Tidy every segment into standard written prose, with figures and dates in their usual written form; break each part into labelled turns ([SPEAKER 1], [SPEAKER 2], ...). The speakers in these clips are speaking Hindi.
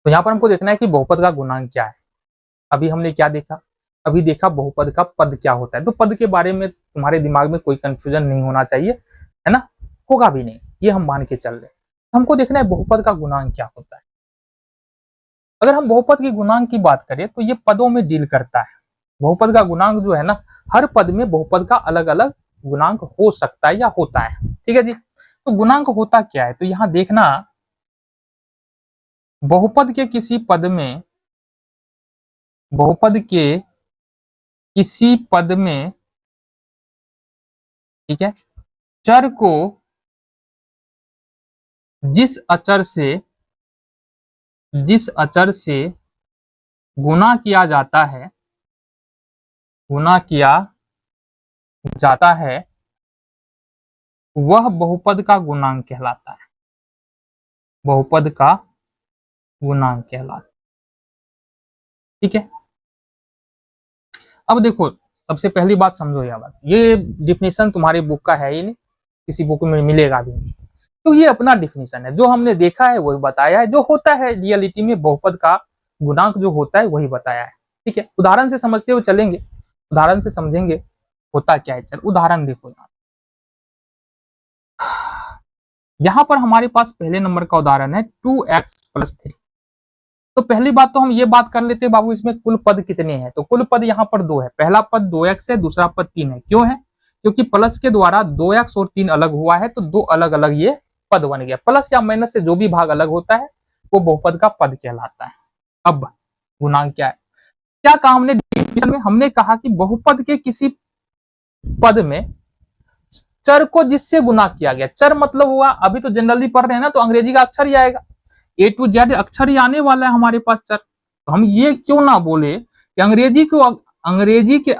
[SPEAKER 1] तो यहाँ पर हमको देखना है कि बहुपद का गुणांक क्या है। अभी हमने क्या देखा, अभी देखा बहुपद का पद क्या होता है। तो पद के बारे में तुम्हारे दिमाग में कोई कंफ्यूजन नहीं होना चाहिए, है ना, होगा भी नहीं, ये हम मान के चल रहे। हमको देखना है बहुपद का गुणांक क्या होता है। अगर हम बहुपद के गुणांक की बात करें तो ये पदों में डील करता है। बहुपद का गुणांक जो है ना, हर पद में बहुपद का अलग अलग गुणांक हो सकता है या होता है। ठीक है जी। तो गुणांक होता क्या है, तो यहां देखना, बहुपद के किसी पद में, बहुपद के किसी पद में, ठीक है, चर को जिस अचर से गुणा किया जाता है, गुणा किया जाता है, वह बहुपद का गुणांक कहलाता है। बहुपद का गुणांक कहलाता है। ठीक है। अब देखो, सबसे पहली बात समझो यह बात, ये डिफिनेशन तुम्हारी बुक का है ही नहीं, किसी बुक में मिलेगा भी नहीं। तो ये अपना डिफिनेशन है, जो हमने देखा है वही बताया है, जो होता है रियलिटी में बहुपद का गुणांक जो होता है वही बताया है। ठीक है। उदाहरण से समझते हुए चलेंगे, उदाहरण से समझेंगे होता क्या है। चल उदाहरण देखो, यहाँ पर हमारे पास पहले नंबर का उदाहरण है 2x+3। तो पहली बात तो हम ये बात कर लेते हैं बाबू, इसमें कुल पद कितने हैं। तो कुल पद यहाँ पर 2 है। पहला पद 2x है, दूसरा पद 3 है। क्यों है, क्योंकि प्लस के द्वारा 2x और 3 अलग हुआ है, तो 2 अलग अलग ये पद बन गया। प्लस या माइनस से जो भी भाग अलग होता है वो बहुपद का पद कहलाता है। अब गुणांक क्या है, क्या कहा हमने डिफिनेशन में, हमने कहा कि बहुपद के किसी पद में चर को जिससे गुना किया गया, चर मतलब हुआ, अभी तो जनरली पढ़ रहे हैं ना, तो अंग्रेजी का अक्षर ही आएगा, A to Z अक्षर ही आने वाला है हमारे पास चर। तो हम ये क्यों ना बोले कि अंग्रेजी के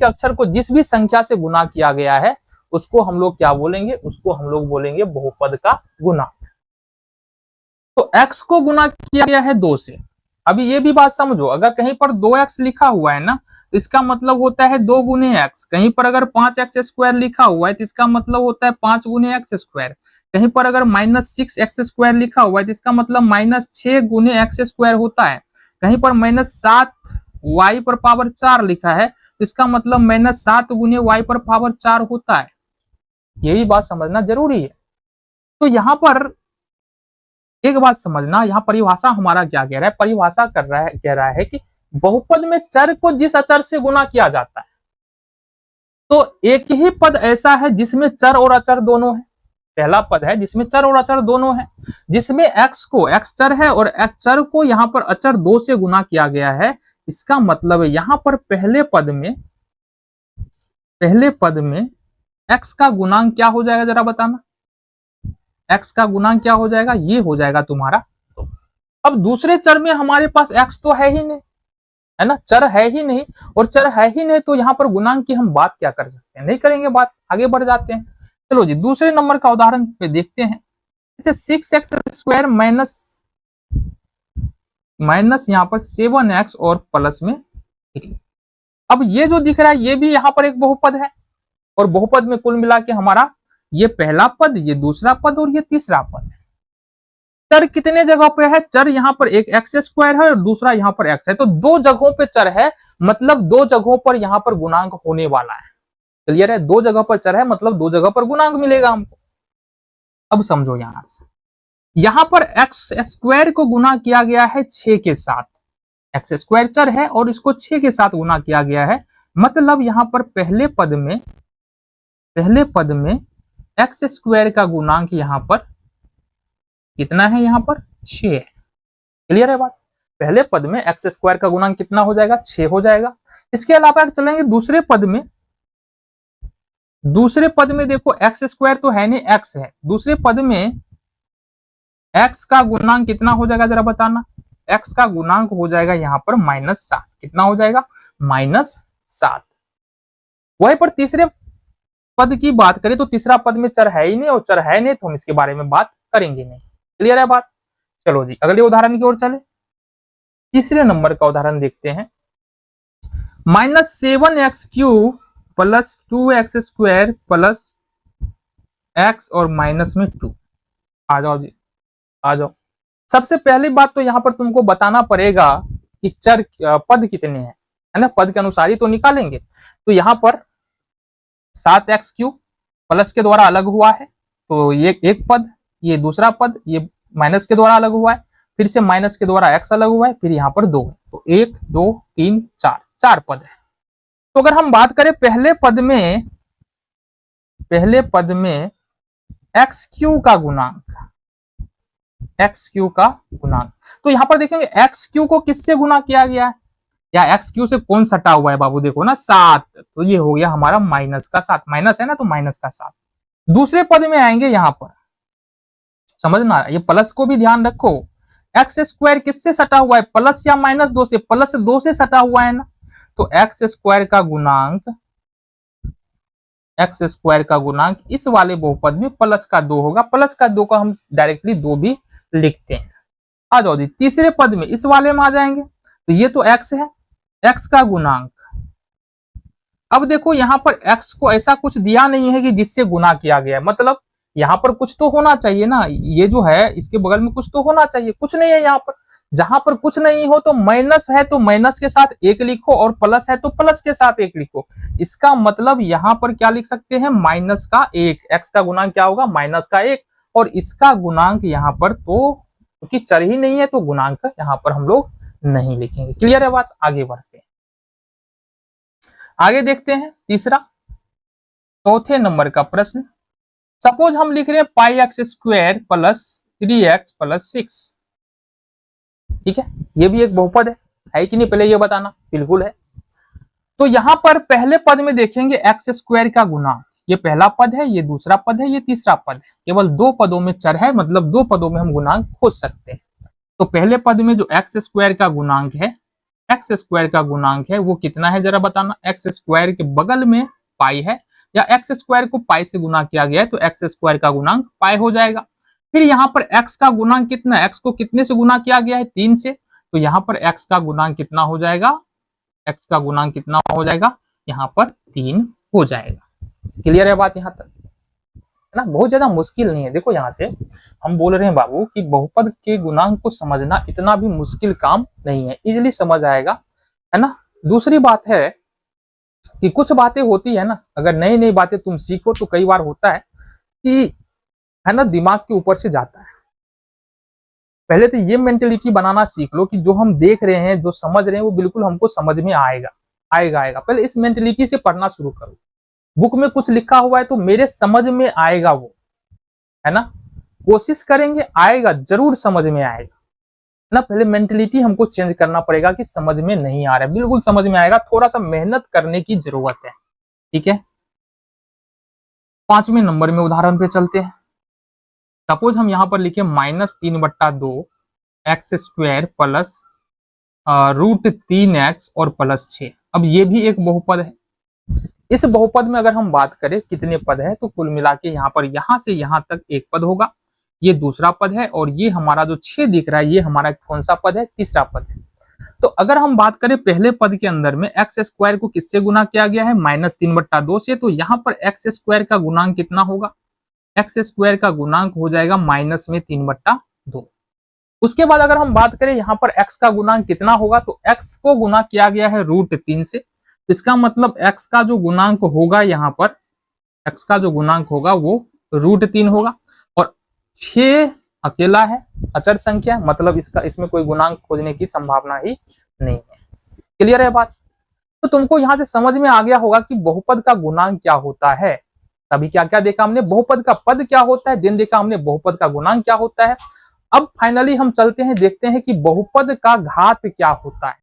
[SPEAKER 1] अक्षर को जिस भी संख्या से गुना किया गया है उसको हम लोग क्या बोलेंगे, उसको हम लोग बोलेंगे बहुपद का गुना। तो x को गुना किया गया है 2 से। अभी ये भी बात समझो, अगर कहीं पर 2x लिखा हुआ है ना, तो इसका मतलब होता है 2 गुने x। कहीं पर अगर 5x² लिखा हुआ है तो इसका मतलब होता है 5 गुने x²। कहीं पर अगर -6x² लिखा हुआ है तो इसका मतलब -6 गुने x² होता है। कहीं पर -7y⁴ लिखा है तो इसका मतलब -7 गुने y⁴ होता है। यही बात समझना जरूरी है। तो यहाँ पर एक बात समझना, यहाँ परिभाषा हमारा क्या कह रहा है, परिभाषा कह रहा है कि बहुपद में चर को जिस अचर से गुना किया जाता है, तो एक ही पद ऐसा है जिसमें चर और अचर दोनों है। पहला पद है जिसमें चर और अचर दोनों है, जिसमें x चर है और चर को यहाँ पर अचर 2 से गुना किया गया है। इसका मतलब है यहाँ पर पहले पद में x का गुणांक क्या हो जाएगा, जरा बताना। x का गुणांक क्या हो जाएगा, ये हो जाएगा तुम्हारा। तो अब दूसरे चर में हमारे पास x तो है ही नहीं, है ना, चर है ही नहीं, और चर है ही नहीं तो यहाँ पर गुणांक की हम बात क्या कर सकते हैं, नहीं करेंगे बात, आगे बढ़ जाते हैं। चलो जी, दूसरे नंबर का उदाहरण पे देखते हैं। जैसे 6x² माइनस यहाँ पर 7x और प्लस में 3। अब ये जो दिख रहा है ये भी यहाँ पर एक बहुपद है, और बहुपद में कुल मिला के हमारा ये पहला पद, ये दूसरा पद और ये तीसरा पद है। चर कितने जगह पे है, चर यहाँ पर एक x² है और दूसरा यहाँ पर x है, तो 2 जगहों पे चर है, मतलब 2 जगहों पर यहाँ पर गुणांक होने वाला है। क्लियर है, 2 जगह पर चर है मतलब 2 जगह पर गुणांक मिलेगा हमको। अब समझो यहां से, यहां पर x² को गुना किया गया है 6 के साथ। x² चर है और इसको 6 के साथ गुना किया गया है, मतलब यहां पर पहले पद में x² का गुणांक यहां पर कितना है, यहां पर 6 है। क्लियर है बात, पहले पद में x² का गुणांक कितना हो जाएगा, 6 हो जाएगा। इसके अलावा चलेंगे दूसरे पद में देखो x² तो है नहीं, x है। दूसरे पद में x का गुणांक कितना हो जाएगा, जरा बताना। x का गुणांक हो जाएगा यहाँ पर -7। कितना हो जाएगा, -7। वहीं पर तीसरे पद की बात करें तो तीसरा पद में चर है ही नहीं, और चर है नहीं तो हम इसके बारे में बात करेंगे नहीं। क्लियर है बात। चलो जी, अगले उदाहरण की ओर चले। तीसरे नंबर का उदाहरण देखते हैं। -7x³ + 2x² + x और माइनस में 2। आ जाओ जी, आ जाओ। सबसे पहली बात तो यहाँ पर तुमको बताना पड़ेगा कि चर पद कितने हैं, है ना, पद के अनुसार ही तो निकालेंगे। तो यहाँ पर 7x³ प्लस के द्वारा अलग हुआ है, तो ये एक पद, ये दूसरा पद, ये माइनस के द्वारा अलग हुआ है, फिर से माइनस के द्वारा x अलग हुआ है, फिर यहाँ पर 2 है, तो 1 2 3 4 4 पद है। तो अगर हम बात करें पहले पद में x³ का गुणांक, x³ का गुणांक, तो यहाँ पर देखेंगे x³ को किससे गुना किया गया है, या x³ से कौन सटा हुआ है बाबू, देखो ना 7, तो ये हो गया हमारा माइनस का 7, माइनस है ना, तो माइनस का 7। दूसरे पद में आएंगे, यहाँ पर समझना, ये प्लस को भी ध्यान रखो, x² किससे सटा हुआ है, प्लस या माइनस 2 से, प्लस 2 से सटा हुआ है ना, तो x² का गुणांक इस वाले बहुपद में प्लस का 2 होगा, प्लस का 2 का हम डायरेक्टली 2 भी लिखते हैं। आ जाओ जी तीसरे पद में, इस वाले में आ जाएंगे, तो ये तो x है, x का गुणांक। अब देखो यहाँ पर x को ऐसा कुछ दिया नहीं है कि जिससे गुना किया गया है, मतलब यहाँ पर कुछ तो होना चाहिए ना, ये जो है इसके बगल में कुछ तो होना चाहिए, कुछ नहीं है यहाँ पर। जहां पर कुछ नहीं हो तो माइनस है तो माइनस के साथ 1 लिखो, और प्लस है तो प्लस के साथ 1 लिखो। इसका मतलब यहाँ पर क्या लिख सकते हैं, माइनस का 1, x का गुणांक क्या होगा, माइनस का 1, और इसका गुणांक यहाँ पर तो क्योंकि चर ही नहीं है तो गुणांक यहाँ पर हम लोग नहीं लिखेंगे। क्लियर है बात, आगे बढ़ते हैं, आगे देखते हैं तीसरा, चौथे नंबर का प्रश्न। सपोज हम लिख रहे हैं πx² प्लस 3x प्लस 6, ठीक है, ये भी एक बहुपद है कि नहीं, पहले ये बताना, बिल्कुल है। तो यहां पर पहले पद में देखेंगे x² का गुणांक, ये पहला पद है, ये दूसरा पद है, ये तीसरा पद है, केवल 2 पदों में चर है, मतलब 2 पदों में हम गुणांक खोज सकते हैं। तो पहले पद में जो x² का गुणांक है, x² का गुणांक है वो कितना है जरा बताना, x² के बगल में पाई है, या x² को पाई से गुना किया गया है तो x² का गुणांक पाई हो जाएगा। फिर यहाँ पर x का गुणांक कितना है, x को कितने से गुना किया गया है, 3 से, तो यहाँ पर x का गुणांक कितना हो जाएगा, x का गुणांक कितना हो जाएगा, यहाँ पर 3 हो जाएगा। क्लियर है बात यहाँ तक, है ना, बहुत ज्यादा मुश्किल नहीं है। देखो यहाँ से हम बोल रहे हैं बाबू कि बहुपद के गुणांक को समझना इतना भी मुश्किल काम नहीं है, इजिली समझ आएगा, है ना। दूसरी बात है कि कुछ बातें होती है ना, अगर नई नई बातें तुम सीखो तो कई बार होता है कि, है ना, दिमाग के ऊपर से जाता है। पहले तो ये मेंटेलिटी बनाना सीख लो कि जो हम देख रहे हैं, जो समझ रहे हैं, वो बिल्कुल हमको समझ में आएगा। पहले इस मेंटेलिटी से पढ़ना शुरू करो। बुक में कुछ लिखा हुआ है तो मेरे समझ में आएगा वो, है ना, कोशिश करेंगे आएगा, जरूर समझ में आएगा ना। पहले मेंटेलिटी हमको चेंज करना पड़ेगा कि समझ में नहीं आ रहा है, बिल्कुल समझ में आएगा, थोड़ा सा मेहनत करने की जरूरत है, ठीक है। 5वें नंबर में उदाहरण पे चलते हैं। सपोज हम यहाँ पर लिखे -3/2 x² प्लस √3x और प्लस 6। अब ये भी एक बहुपद है। इस बहुपद में अगर हम बात करें कितने पद है, तो कुल मिला के यहाँ पर यहाँ से यहाँ तक एक पद होगा, ये दूसरा पद है, और ये हमारा जो 6 दिख रहा है ये हमारा कौन सा पद है, तीसरा पद है। तो अगर हम बात करें पहले पद के अंदर में x² को किससे गुना किया गया है, -3/2 से, तो यहाँ पर x² का गुणांक कितना होगा, x² का गुणांक हो जाएगा माइनस में 3/2। उसके बाद अगर हम बात करें यहाँ पर x का गुणांक कितना होगा, तो x को गुना किया गया है √3 से, इसका मतलब x का जो गुणांक होगा, यहाँ पर x का जो गुणांक होगा वो √3 होगा, और 6 अकेला है, अचर संख्या, मतलब इसमें कोई गुणांक खोजने की संभावना ही नहीं है। क्लियर है बात। तो तुमको यहाँ से समझ में आ गया होगा कि बहुपद का गुणांक क्या होता है। तभी क्या क्या देखा हमने, बहुपद का पद क्या होता है, देन देखा हमने बहुपद का गुणांक क्या होता है। अब फाइनली हम चलते हैं, देखते हैं कि बहुपद का घात क्या होता है।